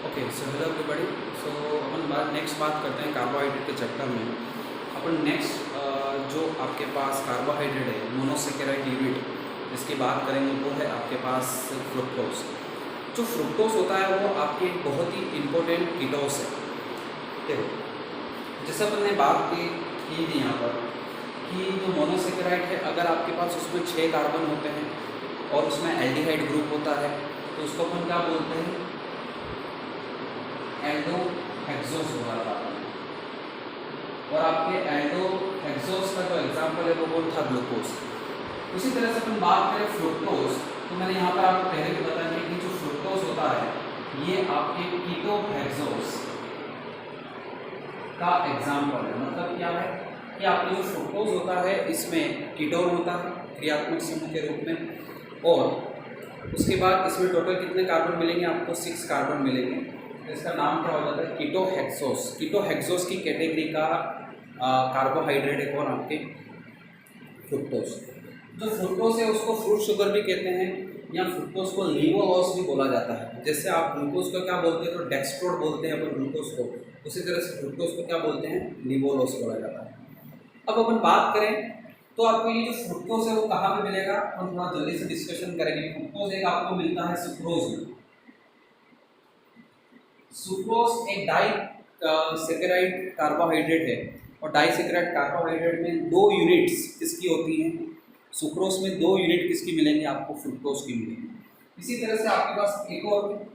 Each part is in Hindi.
Okay so hello everybody. So अपन नेक्स्ट बात करते हैं कार्बोहाइड्रेट के चैप्टर में। अपन नेक्स्ट जो आपके पास कार्बोहाइड्रेट है मोनोसेकेराइड यूनिट इसकी बात करेंगे, वो है आपके पास फ्रुक्टोज। जो फ्रुक्टोज होता है वो आपकी एक बहुत ही इम्पोर्टेंट कीटोस है। देखो, जैसे अपन ने बात की थी यहाँ पर कि जो मोनोसेकेराइड है, अगर आपके पास उसमें 6 कार्बन होते हैं और उसमें एल्डिहाइड ग्रुप होता है तो उसको अपन क्या बोलते हैं, एल्डोहेक्सोस हो रहा था। और आपके एल्डोहेक्सोस का जो एग्जांपल है वो था ग्लूकोज। उसी तरह से अपन बात करें फ्रुक्टोज, तो मैंने यहाँ पर आपको पहले भी बताया कि जो फ्रुक्टोज होता है ये आपके कीटोहेक्सोस का एग्जांपल है। मतलब क्या है कि आपके जो फ्रुक्टोज होता है इसमें कीटोन होता है क्रियात्मक समूह के रूप में, और उसके बाद इसमें टोटल कितने कार्बन मिलेंगे आपको? 6 कार्बन मिलेंगे। तो इसका नाम क्या हो जाता है? कीटोहेक्सोस। कीटोहेक्सोस की कैटेगरी का कार्बोहाइड्रेट है कौन? आपके फ्रुक्टोज। जो फ्रुक्टोज है उसको फ्रूट शुगर भी कहते हैं, या फ्रुक्टोज को लीवोलोस भी बोला जाता है। जैसे आप ग्लूकोज को क्या बोलते हैं? तो डेक्सट्रोज बोलते हैं अपन ग्लूकोज को, उसी तरह से फ्रुक्टोज को क्या बोलते हैं? लीवोलोस बोला जाता है। अब अपन बात करें तो आपको ये जो फ्रुक्टोज है वो कहाँ पे मिलेगा, हम थोड़ा जल्दी से डिस्कशन करेंगे। फ्रुक्टोज एक आपको मिलता है सुक्रोज में। सुक्रोज एक डाई सेकेराइड कार्बोहाइड्रेट है, और डाई सेकेराइड कार्बोहाइड्रेट में 2 यूनिट्स किसकी होती हैं? सुक्रोज में 2 यूनिट किसकी मिलेंगे आपको? फ्रुक्टोज की मिलेंगी। इसी तरह से आपके पास एक और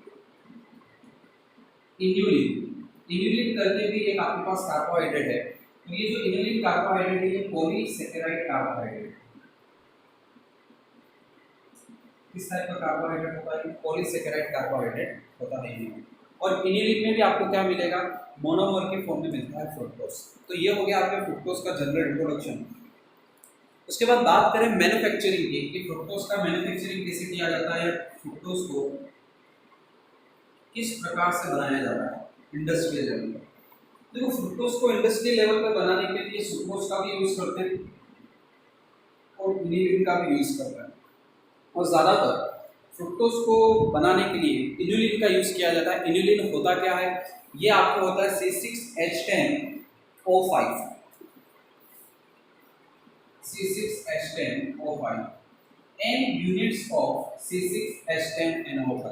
इन्यूलिन। इन्यूलिन करके भी एक आपके पास कार्बोहाइड्रेट है। तो ये जो इन्यूलिन कार्बोहाइड्रेट है ये पॉलीसेकेराइड कार्बोहाइड्रेट। किस टाइप का कार्बोहाइड्रेट होता है? पॉलीसेकेराइड कार्बोहाइड्रेट होता है इन्यूलिन। और इन्यूलिन में भी आपको क्या मिलेगा? मोनोमर के फॉर्म में मिलता है फ्रुक्टोज। तो ये हो गया आपके फ्रुक्टोज का जनरल इंट्रोडक्शन। उसके बाद बात करें मैन्युफैक्चरिंग की कि फ्रुक्टोज का मैन्युफैक्चरिंग कैसे किया जाता है, फ्रुक्टोज को किस प्रकार से बनाया जाता है इंडस्ट्रियल लेवल पर। देखो, फ्रुक्टोज को इंडस्ट्रियल लेवल पर बनाने के लिए सुक्रोज का भी यूज करते हैं और इन्यूलिन का भी यूज करते हैं, और ज़्यादातर फ्रुक्टोज को बनाने के लिए इन्यूलिन का यूज किया जाता है। इन्यूलिन होता क्या है? ये आपको होता है C6H10O5। C6H10O5 n units of C6H10NO5।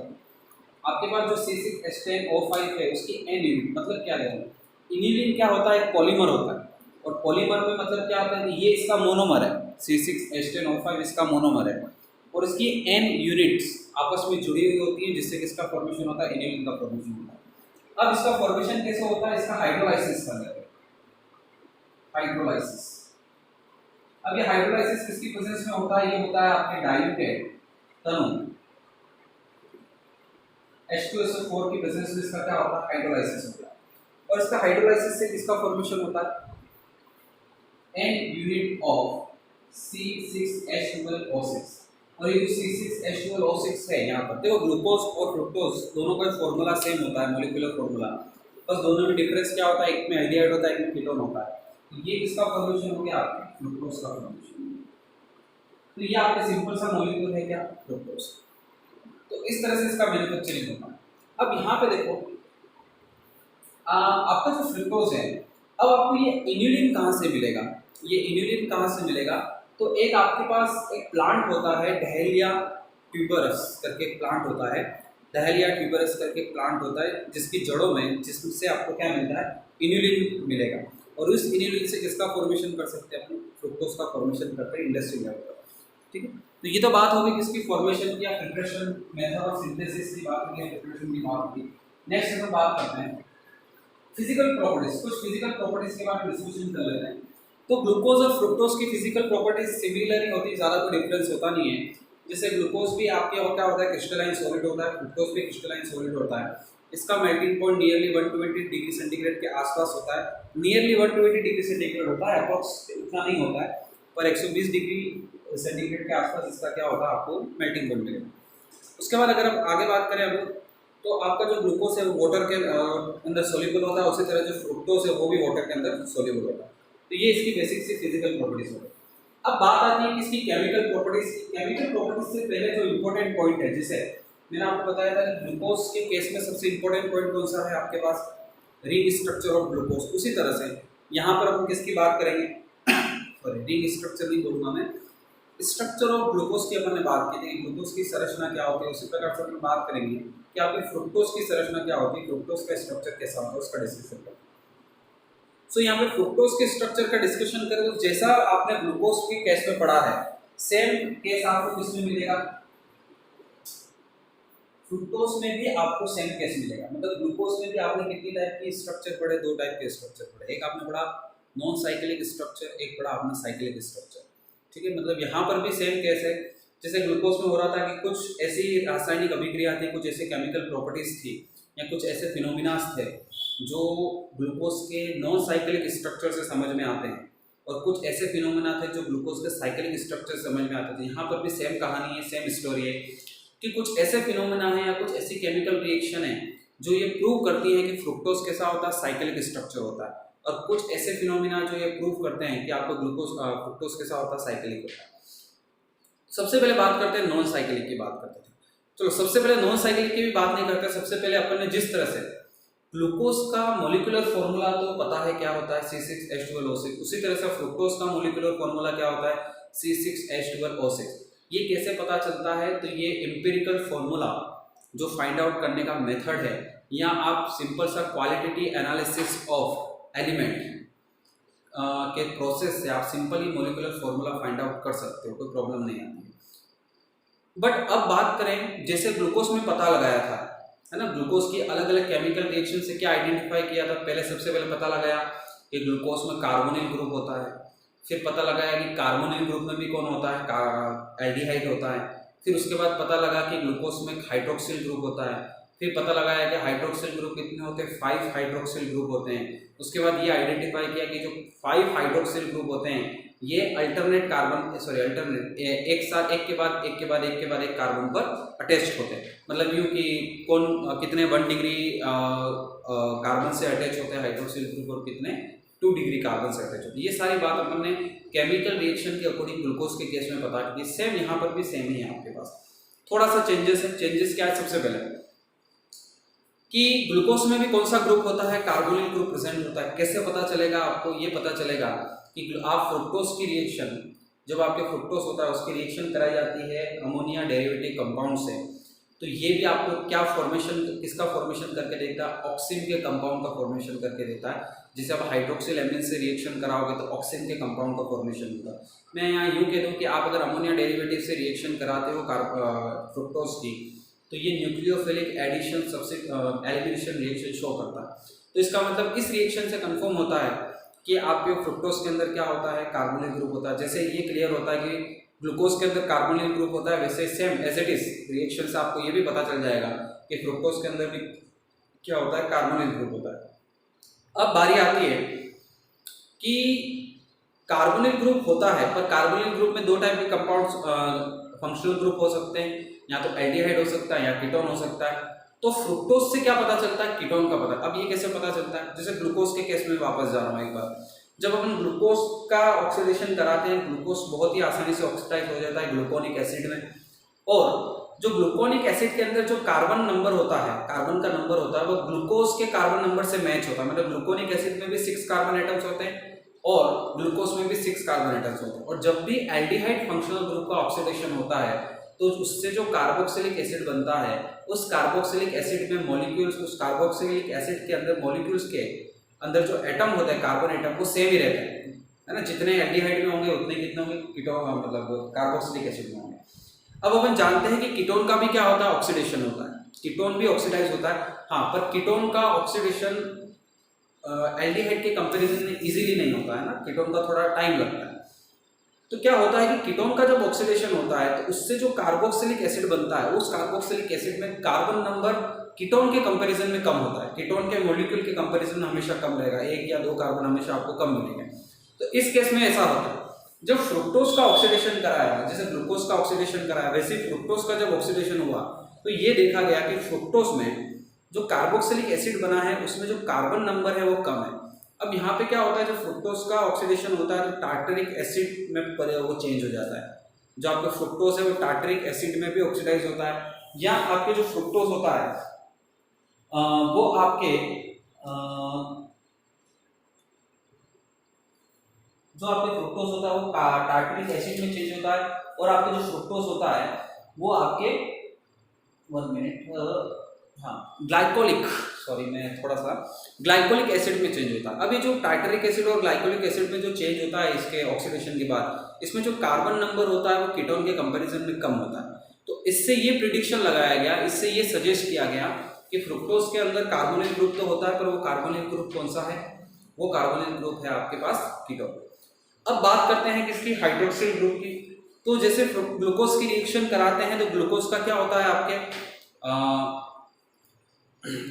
आपके पास जो C6H10O5 है उसकी n यूनिट, मतलब क्या है? इन्यूलिन क्या होता है? पॉलीमर होता है, और पॉलीमर में मतलब क्या होता है कि ये इसका मोनोमर है। C6H10O5 इसका मोनोमर है, और इसकी n यूनिट्स आपस में जुड़ी हुई होती है, जिससे किसका फॉर्मेशन होता है? इन्यूलिन का फॉर्मेशन होता है। अब इसका फॉर्मेशन कैसे होता है? इसका हाइड्रोलाइसिस कर लेते हैं। हाइड्रोलाइसिस। अब ये हाइड्रोलाइसिस किसकी प्रेजेंस में होता है? ये होता है आपके डाइल्यूटेड तनु H2SO4 की प्रेजेंस में इसका क्या होता है? हाइड्रोलाइसिस होता है। और इसका हाइड्रोलाइसिस से किसका फॉर्मेशन होता है? n unit of C6H12O6। और ये जो C6H12O6 है यहाँ पर देखो, ग्लूकोज और फ्रुक्टोज दोनों का फॉर्मूला सेम होता है, मॉलिक्यूलर फॉर्मूला। बस दोनों में डिफरेंस क्या होता है? एक में एल्डिहाइड होता है, एक में कीटोन होता है। तो ये किसका फॉर्मेशन हो गया? आपके फ्रुक्टोज का फॉर्मेशन। तो ये आपका सिंपल सा मॉलिक्यूल है क्या? फ्रुक्टोज। तो इस तरह से इसका मैन्युफैक्चरिंग होता है। अब यहाँ पे देखो, आपका जो फ्रुक्टोज है, अब आपको ये इन्यूलिन कहाँ से मिलेगा? ये इन्यूलिन कहाँ से मिलेगा? तो एक आपके पास एक प्लांट होता है डहेलिया ट्यूबरस करके एक प्लांट होता है। डहेलिया ट्यूबरस करके प्लांट होता है जिसकी जड़ों में, जिससे आपको क्या मिलता है? इन्यूलिन मिलेगा। और उस इन्यूलिन से किसका फॉर्मेशन कर सकते हैं? अपने फ्रुक्टोज का फॉर्मेशन करते हैं इंडस्ट्रियल लेवल पर। ठीक है, तो ये तो बात होगी किसकी? फॉर्मेशन की या फिल्ट्रेशन मेथड ऑफ सिंथेसिस की बात की, फिल्ट्रेशन की बात की। नेक्स्ट हम बात करते हैं फिजिकल प्रॉपर्टीज। कुछ फिजिकल प्रॉपर्टीज के बारे में डिस्कशन कर लेते हैं। तो ग्लूकोज और फ्रुक्टोज की फिजिकल प्रॉपर्टीज सिमिलर ही होती है, ज़्यादा कोई डिफरेंस होता नहीं है। जैसे ग्लूकोज भी आपके क्या होता है? क्रिस्टलाइन सॉलिड होता है, फ्रुक्टोज भी क्रिस्टलाइन सॉलिड होता है। इसका melting point nearly 120 degree centigrade के आसपास होता है। नियरली 120 डिग्री सेंटीग्रेड होता है, अप्रॉक्स इतना नहीं होता है, पर 120 डिग्री सेंटीग्रेड के आसपास इसका क्या होता है? आपको मेल्टिंग पॉइंट मिलेगा। उसके बाद अगर हम आगे बात करें अब, तो आपका जो ग्लूकोज है वो वाटर के अंदर सोल्यूबल होता है, उसी तरह जो फ्रुक्टोज है वो भी वाटर के अंदर सोल्यूबल होता है। तो ये इसकी बेसिक सी फिजिकल प्रॉपर्टीज होती है। अब बात आती है कि इसकी केमिकल प्रॉपर्टीज की। केमिकल प्रॉपर्टीज से पहले जो इंपॉर्टेंट पॉइंट है जिसे मैंने आपको बताया था कि ग्लूकोज के केस में सबसे इंपॉर्टेंट पॉइंट कौन सा है आपके पास, रिंग स्ट्रक्चर ऑफ ग्लूकोज। उसी तरह से यहाँ पर हम किसकी बात करेंगे, सॉरी रिंग स्ट्रक्चर नहीं बोलूँगा मैं, स्ट्रक्चर ऑफ ग्लूकोज की अपन ने बात की थी, ग्लूकोज की संरचना क्या होती है, उसी प्रकार से अपन बात करेंगे कि आपकी फ्रुक्टोज की संरचना क्या होती है, फ्रुक्टोज का स्ट्रक्चर कैसा होता है, उसका डिस्कशन करेंगे। सो यहाँ पे फ्रुक्टोज के स्ट्रक्चर का डिस्कशन करें तो जैसा आपने ग्लूकोज के केस में पढ़ा है, सेम केस आपको किसमें मिलेगा, फ्रुक्टोज में भी आपको सेम केस मिलेगा। मतलब ग्लूकोज में भी आपने कितनी टाइप की स्ट्रक्चर पढ़े, दो टाइप के स्ट्रक्चर पढ़े, एक आपने पढ़ा नॉन साइक्लिक स्ट्रक्चर, एक पढ़ा आपने साइक्लिक स्ट्रक्चर। ठीक है, मतलब यहाँ पर भी सेम केस है, जैसे ग्लूकोज में हो रहा था कि कुछ ऐसी रासायनिक अभिक्रिया थी, कुछ ऐसे केमिकल प्रॉपर्टीज थी या कुछ ऐसे फिनोमिनास थे जो ग्लूकोज के नॉन साइक्लिक स्ट्रक्चर से समझ में आते हैं, और कुछ ऐसे फिनोमिना थे जो ग्लूकोज के साइक्लिक स्ट्रक्चर से समझ में आते थे। यहाँ पर भी सेम कहानी है, सेम स्टोरी है कि कुछ ऐसे फिनोमिना है या कुछ ऐसी केमिकल रिएक्शन है जो ये प्रूव करती है कि फ्रुक्टोज कैसा होता है, साइक्लिक स्ट्रक्चर होता है, और कुछ ऐसे फिनोमिना जो ये प्रूव करते हैं कि आपको ग्लूकोज फ्रुक्टोज कैसा होता है, साइक्लिक होता है। सबसे पहले बात करते हैं नॉन साइक्लिक की बात करते थे। चलो सबसे पहले नॉन साइक्लिक की भी बात नहीं करते, सबसे पहले अपन ने जिस तरह से ग्लूकोज का मोलिकुलर फॉर्मूला तो पता है क्या होता है, C6H12O6, उसी तरह से फ्रुक्टोज का मोलिकुलर फॉर्मूला क्या होता है, C6H12O6। ये कैसे पता चलता है, तो ये एम्पिरिकल फॉर्मूला जो फाइंड आउट करने का मेथड है, या आप सिंपल सा क्वालिटेटिव एनालिसिस ऑफ एलिमेंट के प्रोसेस से आप simply molecular formula find out कर सकते हो, कोई प्रॉब्लम नहीं आती है। बट अब बात करें, जैसे ग्लूकोज में पता लगाया था, है ना, ग्लूकोज की अलग अलग केमिकल रिएक्शन से क्या आइडेंटिफाई किया था, पहले सबसे पहले पता लगाया कि ग्लूकोज में कार्बोनिल ग्रुप होता है, फिर पता लगाया कि कार्बोनिल ग्रुप में भी कौन होता है, एल्डिहाइड होता है, फिर उसके बाद पता लगा कि ग्लूकोज में हाइड्रोक्सिल ग्रुप होता है, फिर पता लगाया कि हाइड्रोक्सिल ग्रुप कितने होते हैं, 5 हाइड्रोक्सिल ग्रुप होते हैं। उसके बाद ये आइडेंटिफाई किया कि जो 5 हाइड्रोक्सिल ग्रुप होते हैं ये अल्टरनेट कार्बन, सॉरी अल्टरनेट एक साथ एक के बाद एक के बाद एक के बाद एक कार्बन पर अटैच्ड होते हैं। मतलब यूँ कि कौन कितने 1 डिग्री कार्बन से अटैच होते हैं हाइड्रोक्सिल ग्रुप और कितने 2 डिग्री कार्बन से अटैच होते हैं। ये सारी बात अपन ने केमिकल रिएक्शन के अकॉर्डिंग ग्लूकोज के केस में बता दी। सेम यहाँ पर भी सेम ही है आपके पास, थोड़ा सा चेंजेस है। चेंजेस क्या है, सबसे पहले कि ग्लूकोज में भी कौन सा ग्रुप होता है, कार्बोनिल ग्रुप प्रेजेंट होता है। कैसे पता चलेगा आपको, ये पता चलेगा कि आप फ्रुक्टोज की रिएक्शन, जब आपके फ्रुक्टोज होता है उसकी रिएक्शन कराई जाती है अमोनिया डेरिवेटिव कंपाउंड से, तो ये भी आपको क्या फॉर्मेशन, किसका फॉर्मेशन करके देता है, ऑक्सिन के कंपाउंड का फॉर्मेशन करके देता है। जैसे आप हाइड्रोक्सिल एमिन से रिएक्शन कराओगे तो ऑक्सिन के कंपाउंड का फॉर्मेशन होगा। मैं यहाँ यूँ कह दूँ कि आप अगर अमोनिया डेरिवेटिव से रिएक्शन कराते हो फ्रुक्टोज की, तो ये न्यूक्लियोफिलिक एडिशन सबसे एलिमिनेशन रिएक्शन शो करता है। तो इसका मतलब इस रिएक्शन से कंफर्म होता है कि आपके फ्रुक्टोज के अंदर क्या होता है, कार्बोनिल ग्रुप होता है। जैसे ये क्लियर होता है कि ग्लूकोज के अंदर कार्बोनिल ग्रुप होता है, वैसे same as it is reaction से आपको ये भी पता चल जाएगा कि फ्रुक्टोज के अंदर भी क्या होता है, कार्बोनिल ग्रुप होता है। अब बारी आती है कि कार्बोनिल ग्रुप होता है, पर कार्बोनिल ग्रुप में दो टाइप के कंपाउंड्स फंक्शनल ग्रुप हो सकते हैं, या तो एल्डिहाइड हो सकता है या कीटोन हो सकता है। तो फ्रुक्टोज से क्या पता चलता है, कीटोन का पता। अब ये कैसे पता चलता है, जैसे ग्लूकोज के केस में वापस जा रहा हूँ एक बार, जब अपन ग्लूकोज का ऑक्सीडेशन कराते हैं, ग्लूकोज बहुत ही आसानी से ऑक्सीडाइज हो जाता है ग्लूकोनिक एसिड में, और जो ग्लूकोनिक एसिड के अंदर जो कार्बन नंबर होता है, कार्बन का नंबर होता है, वो ग्लूकोज के कार्बन नंबर से मैच होता है। मतलब ग्लूकोनिक एसिड में भी 6 कार्बन एटम्स होते हैं और ग्लूकोज में भी 6 कार्बन एटम्स होते हैं। और जब भी एल्डिहाइड फंक्शनल ग्रुप का ऑक्सीडेशन होता है तो उससे जो कार्बोक्सिलिक एसिड बनता है, उस कार्बोक्सिलिक एसिड में मॉलिक्यूल्स, उस कार्बोक्सिलिक एसिड के अंदर मॉलिक्यूल्स के अंदर जो एटम होते हैं, कार्बन एटम, वो सेम ही रहते हैं, है ना। जितने एल्डिहाइड में होंगे उतने कितने होंगे, कीटोन मतलब कार्बोक्सिलिक एसिड में होंगे। अब अपन जानते हैं कि कीटोन का भी क्या होता है, ऑक्सीडेशन होता है। कीटोन भी ऑक्सीडाइज होता है, हाँ, पर कीटोन का ऑक्सीडेशन एल्डिहाइड के कंपैरिजन में इजीली नहीं होता है ना, कीटोन का थोड़ा टाइम लगता है। तो क्या होता है कि कीटोन का जब ऑक्सीडेशन होता है तो उससे जो कार्बोक्सिलिक एसिड बनता है, उस कार्बोक्सिलिक एसिड में कार्बन नंबर कीटोन के कंपैरिजन में कम होता है। कीटोन के मॉलिक्यूल के कंपैरिजन में हमेशा कम रहेगा, 1 या 2 कार्बन हमेशा आपको कम मिलेंगे। तो इस केस में ऐसा होता है, जब फ्रुक्टोज का ऑक्सीडेशन कराया, जैसे ग्लूकोज का ऑक्सीडेशन कराया, वैसे फ्रुक्टोज का जब ऑक्सीडेशन हुआ तो ये देखा गया कि फ्रुक्टोज में जो कार्बोक्सिलिक एसिड बना है उसमें जो कार्बन नंबर है वो कम है। अब यहाँ पे क्या होता है, जब फ्रुक्टोज का ऑक्सीडेशन होता है तो टार्टरिक एसिड में वो चेंज हो जाता है। जो आपका फ्रुक्टोज है वो टार्टरिक एसिड में भी ऑक्सीडाइज होता है, या आपके जो फ्रुक्टोज होता है वो आपके जो आपके फ्रुक्टोज होता है वो टार्टरिक एसिड में चेंज होता है, और आपके जो फ्रुक्टोज होता है वो आपके 1 मिनट हाँ ग्लाइकोलिक, सॉरी मैं थोड़ा सा ग्लाइकोलिक एसिड में चेंज होता है। अभी जो टार्टरिक एसिड और ग्लाइकोलिक एसिड में जो चेंज होता है इसके ऑक्सीडेशन के बाद, इसमें जो कार्बन नंबर होता है वो कीटोन के कंपैरिजन में कम होता है। तो इससे ये प्रिडिक्शन लगाया गया, इससे ये सजेस्ट किया गया कि फ्रुक्टोज के अंदर कार्बोनिल ग्रुप तो होता है, पर वो कार्बोनिल ग्रुप कौन सा है, वो कार्बोनिल ग्रुप है आपके पास कीटोन। अब बात करते हैं किसकी, हाइड्रोक्सिल ग्रुप की। तो जैसे ग्लूकोज की रिएक्शन कराते हैं तो ग्लूकोज का क्या होता है आपके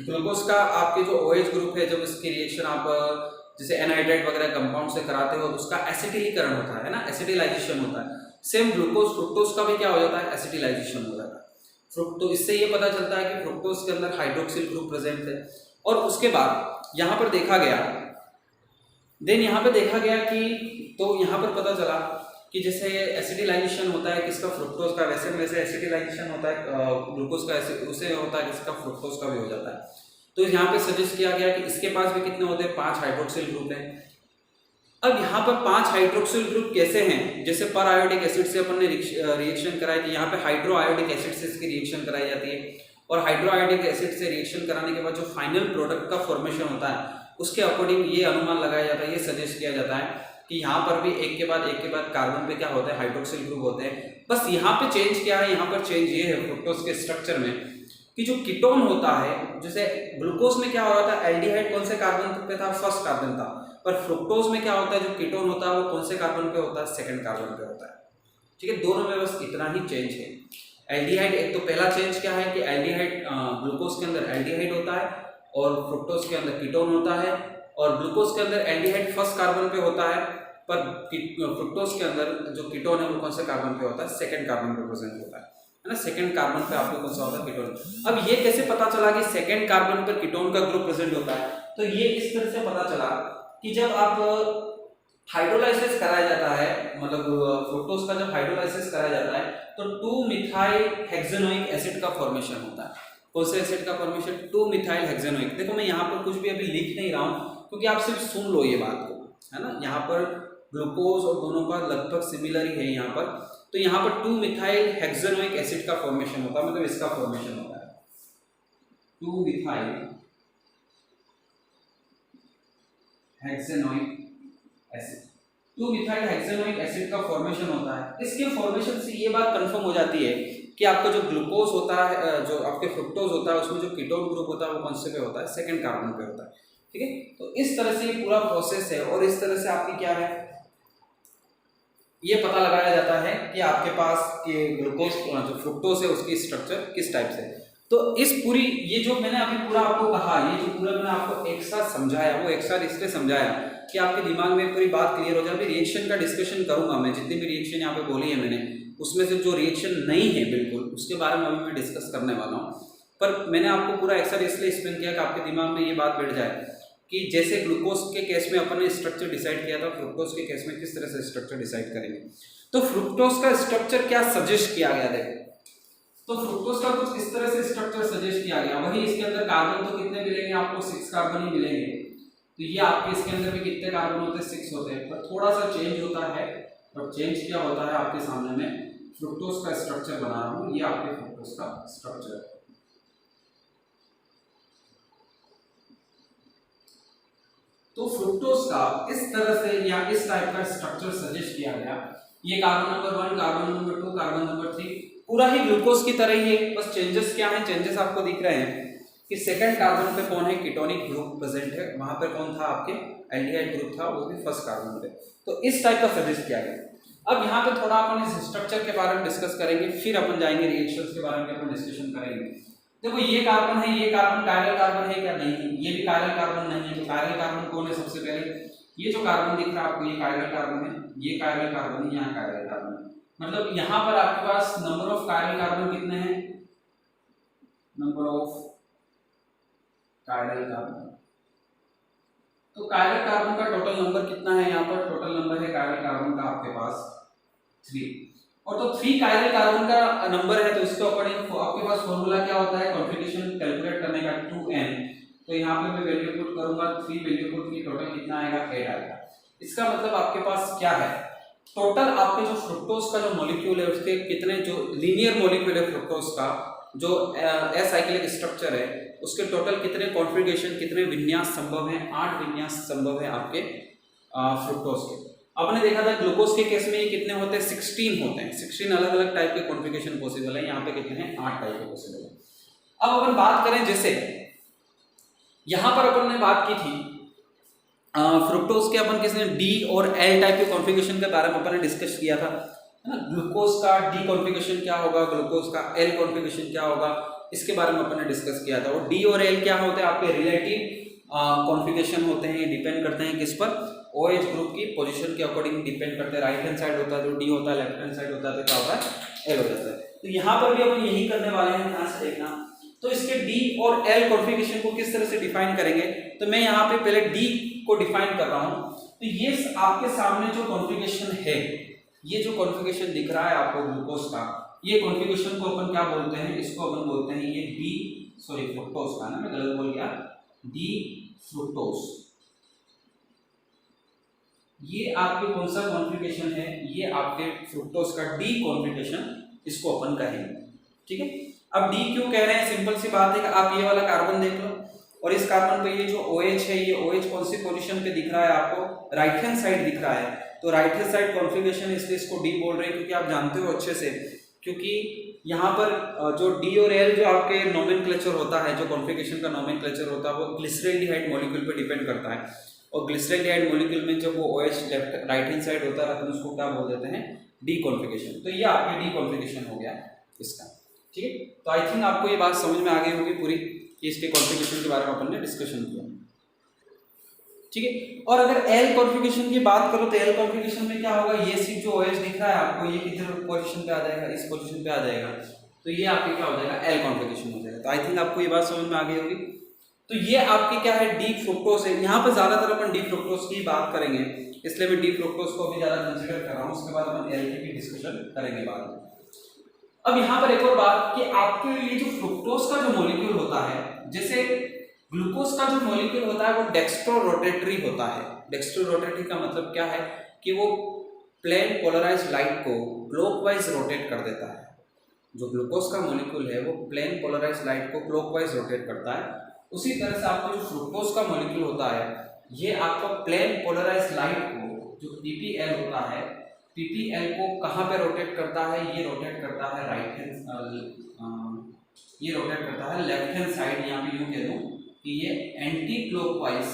ग्लूकोज का आपके जो OH ग्रुप है, जब इसकी रिएक्शन आप जैसे एनहाइड्राइड वगैरह कंपाउंड से कराते हो तो उसका एसिटिलीकरण होता है ना, एसिटिलाइजेशन होता है। सेम ग्लूकोज फ्रुक्टोज का भी क्या हो जाता है, एसिटिलाइजेशन हो जाता है। तो इससे ये पता चलता है कि फ्रुक्टोज के अंदर हाइड्रोक्सिल ग्रुप प्रेजेंट है। और उसके बाद यहाँ पर देखा गया, यहाँ पे देखा गया कि तो यहाँ पर पता चला कि जैसे एसिटिलाइजेशन होता है किसका, फ्रुक्टोज का, वैसे एसिटिलाइजेशन होता है ग्लूकोज का, उसे होता है किसका, फ्रुक्टोज का भी हो जाता है। तो यहाँ पे सजेस्ट किया गया कि इसके पास भी कितने होते हैं, 5 हाइड्रोक्सिल ग्रुप हैं। अब यहाँ पर 5 हाइड्रोक्सिल ग्रुप कैसे हैं, जैसे पर आयोडिक एसिड से अपन ने रिएक्शन कराई थी, यहाँ पे हाइड्रो आयोडिक एसिड से इसकी रिएक्शन कराई जाती है। और हाइड्रो आयोडिक एसिड से रिएक्शन कराने के बाद जो फाइनल प्रोडक्ट का फॉर्मेशन होता है उसके अकॉर्डिंग ये अनुमान लगाया जाता है, ये सजेस्ट किया जाता है कि यहाँ पर भी एक के बाद कार्बन पे क्या होता है, हाइड्रोक्सिल ग्रुप होते हैं। बस यहाँ पे चेंज क्या है, यहाँ पर चेंज ये है फ्रुक्टोज के स्ट्रक्चर में कि जो कीटोन होता है, जैसे ग्लूकोज में क्या हो रहा था, एल्डिहाइड कौन से कार्बन पे था, फर्स्ट कार्बन था, पर फ्रुक्टोज में क्या होता है, जो कीटोन होता है वो कौन से कार्बन पे होता है, सेकंड कार्बन पे होता है। ठीक है, दोनों में बस इतना ही चेंज है। एल्डिहाइड, एक तो पहला चेंज क्या है कि एल्डिहाइड ग्लूकोज के अंदर एल्डिहाइड होता है और फ्रुक्टोज के अंदर कीटोन होता है, और ग्लूकोज के अंदर एल्डिहाइड फर्स्ट कार्बन पे होता है, पर फ्रुक्टोज के अंदर जो कीटोन है वो कौन से कार्बन पे होता है, सेकंड कार्बन पे प्रेजेंट होता है ना, सेकंड कार्बन पे आपको कौन सा होता है, कीटोन। अब ये कैसे पता चला कि सेकंड कार्बन पर कीटोन का ग्रुप प्रेजेंट होता है, तो ये इस तरह से पता चला कि जब आप हाइड्रोलाइसिस कराया जाता है, मतलब फ्रुक्टोज का जब हाइड्रोलाइसिस कराया जाता है तो 2-मिथाइल हेक्सेनोइक एसिड का फॉर्मेशन होता है। कौन से एसिड का फॉर्मेशन, 2-मिथाइल हेक्सेनोइक। देखो मैं यहाँ पर कुछ भी अभी लिख नहीं रहा हूँ क्योंकि आप सिर्फ सुन लो ये बात को, है ना। यहाँ पर ग्लूकोज और दोनों का लगभग सिमिलर ही है यहाँ पर। तो यहाँ पर 2-मिथाइल हेक्सेनोइक एसिड का फॉर्मेशन होता है, मतलब इसका फॉर्मेशन होता है 2-मिथाइल हेक्सेनोइक एसिड। 2-मिथाइल हेक्सेनोइक एसिड का फॉर्मेशन होता है। इसके फॉर्मेशन से ये बात कंफर्म हो जाती है कि आपका जो ग्लूकोज होता है, जो आपके फ्रुक्टोज होता है, उसमें जो कीटोन ग्रुप होता है वो कौन से पे होता है, सेकंड कार्बन पे होता है। ठीक है, तो इस तरह से ये पूरा प्रोसेस है, और इस तरह से आपकी क्या है, ये पता लगाया जाता है कि आपके पास के ग्लूकोज जो फ्रुक्टोज है उसकी स्ट्रक्चर किस टाइप से। तो इस पूरी, ये जो मैंने अभी पूरा आपको कहा, ये जो पूरा मैंने आपको एक साथ समझाया, वो एक साथ इसलिए समझाया कि आपके दिमाग में पूरी बात क्लियर हो जाए। अभी रिएक्शन का डिस्कशन करूंगा मैं, जितनी भी रिएक्शन यहाँ पे बोली है मैंने, उसमें से जो रिएक्शन नहीं है बिल्कुल उसके बारे में अभी मैं डिस्कस करने वाला हूँ। पर मैंने आपको पूरा एक साथ इसलिए एक्सप्लेन किया कि आपके दिमाग में ये बात बैठ जाए कि जैसे ग्लूकोज के केस में अपन ने स्ट्रक्चर डिसाइड किया था, फ्रुक्टोज के केस में किस तरह से स्ट्रक्चर डिसाइड करेंगे। तो फ्रुक्टोज का स्ट्रक्चर क्या सजेस्ट किया गया, देखो तो फ्रुक्टोज का कुछ इस तरह से स्ट्रक्चर सजेस्ट किया गया। वही इसके अंदर कार्बन तो कितने मिलेंगे आपको, 6 कार्बन ही मिलेंगे। तो ये आपके इसके अंदर भी कितने कार्बन होते हैं, 6 होते हैं, पर थोड़ा सा चेंज होता है। और चेंज क्या होता है आपके सामने में फ्रुक्टोज का स्ट्रक्चर बना रहा हूँ, ये आपके फ्रुक्टोज का स्ट्रक्चर है। तो फ्रुक्टोज का इस तरह से या इस टाइप का स्ट्रक्चर सजेस्ट किया गया। ये carbon number 1, carbon number 2, carbon number 3 पूरा ही ग्लूकोज की तरह ही है। बस चेंजेस क्या है, चेंजेस आपको दिख रहे हैं कि सेकंड कार्बन पे कौन है, कीटोनिक ग्रुप प्रेजेंट है, वहां पर कौन था आपके एल्डिहाइड ग्रुप था, वो भी फर्स्ट कार्बन पे। तो इस टाइप का सजेस्ट किया गया। अब यहाँ पे थोड़ा अपन इस स्ट्रक्चर के बारे में डिस्कस करेंगे, फिर अपन जाएंगे रिएक्शंस के बारे में अपन डिस्कशन करेंगे। देखो ये कार्बन है, ये कार्बन कायरल कार्बन है क्या, नहीं है, ये भी कायरल कार्बन नहीं है। तो कायरल कार्बन कौन है, सबसे पहले ये जो कार्बन दिख रहा है आपको, ये कायरल कार्बन है, ये कायरल कार्बन है, यहाँ कायरल कार्बन है। मतलब यहाँ पर आपके पास नंबर ऑफ कायरल कार्बन कितने हैं, नंबर ऑफ कायरल कार्बन। तो कायरल कार्बन का टोटल नंबर कितना है, यहाँ पर टोटल नंबर है कायरल कार्बन का आपके पास 3। और तो 3 कायरल कार्बन का नंबर है, तो इसके अकॉर्डिंग आपके पास फॉर्मूला क्या होता है कॉन्फ़िगरेशन कैलकुलेट करने का 2n। तो यहाँ पे मैं वैल्यू पुट करूंगा 3 वैल्यू पुट की टोटल कितना आएगा 8 आएगा। इसका मतलब आपके पास क्या है, टोटल आपके जो फ्रुक्टोज का जो मॉलिक्यूल है उसके कितने जो लीनियर मॉलिक्यूल है फ्रुक्टोज का जो असाइक्लिक स्ट्रक्चर है उसके टोटल कितने कॉन्फ़िगरेशन कितने विन्यास संभव है, 8 विन्यास संभव है आपके फ्रुक्टोज के। आपने देखा था ग्लूकोज के केस में ये कितने होते हैं 16 होते हैं, 16 अलग अलग टाइप के कॉन्फ़िगरेशन पॉसिबल है, यहाँ पे कितने हैं 8 टाइप के पॉसिबल है। अब अपन बात करें जैसे यहाँ पर अपन ने बात की थी फ्रुक्टोज के, अपन किसी ने डी और एल टाइप के कॉन्फ़िगरेशन के बारे में अपन ने डिस्कस किया था, है ना। ग्लूकोज का डी कॉन्फ़िगरेशन क्या होगा, ग्लूकोज का एल कॉन्फ़िगरेशन क्या होगा, इसके बारे में अपन ने डिस्कस किया था। और डी और एल क्या होते हैं आपके रिलेटिव कॉन्फ़िगरेशन होते हैं, डिपेंड करते हैं किस पर, OH ग्रुप की पोजीशन के अकॉर्डिंग डिपेंड करते हैं। राइट हैंड साइड होता है तो डी होता है, लेफ्ट हैंड साइड होता है तो क्या होता है एल हो जाता है। तो यहाँ पर भी अपन यही करने वाले हैं, ध्यान से देखना। तो इसके डी और एल कॉन्फ़िगरेशन को किस तरह से डिफाइन करेंगे, तो मैं यहाँ पे पहले डी को डिफाइन कर रहा हूँ। तो ये आपके सामने जो कॉन्फ़िगरेशन है, ये जो कॉन्फ़िगरेशन दिख रहा है आपको ग्लूकोज का, ये कॉन्फ़िगरेशन को अपन क्या बोलते हैं, इसको अपन बोलते हैं ये डी फ्रुक्टोज का ना, मैं गलत बोल गया, डी फ्रुक्टोज। ये आपके कौन सा कॉन्फ़िगरेशन है, ये आपके फ्रुक्टोज का डी कॉन्फ़िगरेशन, इसको अपन कहेंगे, ठीक है। अब डी क्यों कह रहे हैं, सिंपल सी बात है कि आप ये वाला कार्बन देख लो और इस कार्बन पे ये जो OH है, ये OH कौन सी पोजीशन पे दिख रहा है आपको, राइट हैंड साइड दिख रहा है। तो राइट हैंड साइड कॉन्फ़िगरेशन इसलिए इसको डी बोल रहे हैं क्योंकि आप जानते हो अच्छे से, क्योंकि यहाँ पर जो डी और एल जो आपके नोमेनक्लेचर होता है, जो कॉन्फ़िगरेशन का नोमेनक्लेचर होता है वो ग्लिसरॉल्डिहाइड मॉलिक्यूल पे डिपेंड करता है। और ग्लिसरॉल्डिहाइड मॉलिक्यूल में जब वो OH left right hand side होता है तो उसको क्या बोल देते हैं, डी कॉन्फ़िगरेशन। तो ये आपके डी कॉन्फ़िगरेशन हो गया इसका, ठीक है। तो आई थिंक आपको ये बात समझ में आ गई होगी पूरी कि इसके कॉन्फ़िगरेशन के बारे में अपन ने डिस्कशन किया, ठीक है। और अगर एल कॉन्फ़िगरेशन की बात करो तो एल कॉन्फ़िगरेशन में क्या होगा, ये सिर्फ जो OH दिख रहा है आपको ये किधर पोजीशन पे आ जाएगा, इस पोजीशन पे आ जाएगा। तो ये आपके क्या हो जाएगा, एल कॉन्फ़िगरेशन हो जाएगा। तो आई थिंक आपको ये बात समझ में आ गई होगी। तो ये आपकी क्या है, डी फ्रुक्टोज है। यहाँ पर ज्यादातर अपन डी फ्रुक्टोज की बात करेंगे, इसलिए मैं डी फ्रुक्टोज को भी ज्यादा कंसिडर कर रहा हूँ, उसके बाद अपन एल की डिस्कशन करेंगे बाद में। अब यहाँ पर एक और बात कि आपके लिए जो फ्रुक्टोज का जो मॉलिक्यूल होता है, जैसे ग्लूकोज का जो मॉलिक्यूल होता है वो डेक्स्ट्रो रोटेटरी होता है। डेक्स्ट्रो रोटेटरी का मतलब क्या है कि वो प्लेन पोलराइज्ड लाइट को क्लॉकवाइज रोटेट कर देता है। जो ग्लूकोज का मॉलिक्यूल है वो प्लेन पोलराइज्ड लाइट को क्लॉकवाइज रोटेट करता है। उसी तरह से आपका जो फ्रुक्टोज का मॉलिक्यूल होता है ये आपका प्लेन पोलराइज्ड लाइट को, जो PPL होता है, PPL को कहाँ पे रोटेट करता है, ये रोटेट करता है राइट हैंड, ये रोटेट करता है लेफ्ट हैंड साइड। यहाँ पे यूं कह दूं कि ये एंटी क्लॉकवाइज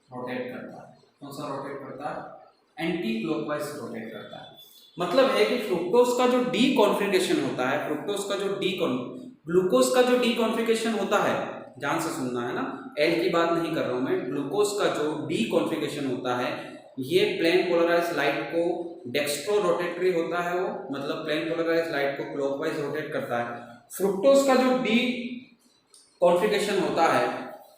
रोटेट करता है। कौन सा रोटेट करता है, एंटी क्लॉकवाइज रोटेट करता है। मतलब है कि फ्रुक्टोज का जो डी कॉन्फ़िगरेशन होता है, फ्रुक्टोज का जो ग्लूकोज का जो डी कॉन्फ़िगरेशन होता है, ध्यान से सुनना है ना, एल की बात नहीं कर रहा हूं मैं, ग्लूकोज का जो डी कॉन्फ़िगरेशन होता है ये प्लेन पोलराइज्ड लाइट को डेक्स्ट्रो रोटेटरी होता है, वो मतलब प्लेन पोलराइज्ड लाइट को क्लॉकवाइज रोटेट करता है। फ्रुक्टोज का जो डी कॉन्फ़िगरेशन होता है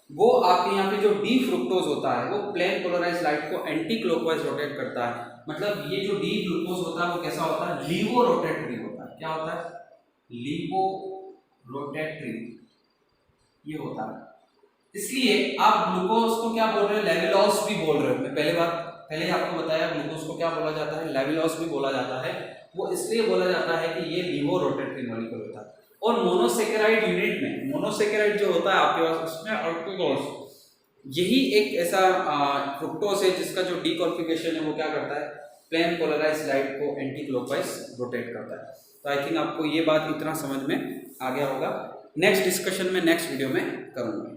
वो आपके यहाँ पे जो डी फ्रुक्टोज होता है वो प्लेन पोलराइज्ड लाइट को एंटी क्लॉकवाइज रोटेट करता है। मतलब ये जो डी ग्लूकोज होता है वो कैसा होता है, लीवो रोटेटरी होता है। क्या होता है, लीवो रोटेटरी ये होता है। इसलिए आप ग्लूकोज को क्या बोल रहे हो, लेविलॉस भी बोल रहे हो। मैं पहले आपको बताया ग्लूकोज को क्या बोला जाता है, लेविलॉस भी बोला जाता है। वो इसलिए बोला जाता है कि ये लीवो रोटेटरी मॉलिक्यूल होता है। और मोनोसेकेराइड यूनिट में, मोनोसेकेराइड जो होता है आपके पास उसमें ऑक्टोगोस, यही एक ऐसा फ्रुक्टोज है जिसका जो डी कॉन्फ़िगरेशन है वो क्या करता है, प्लेन पोलराइज्ड लाइट को एंटी क्लॉकवाइज रोटेट करता है। तो आई थिंक आपको ये बात इतना समझ में आ गया होगा। नेक्स्ट डिस्कशन में नेक्स्ट वीडियो में करूंगा।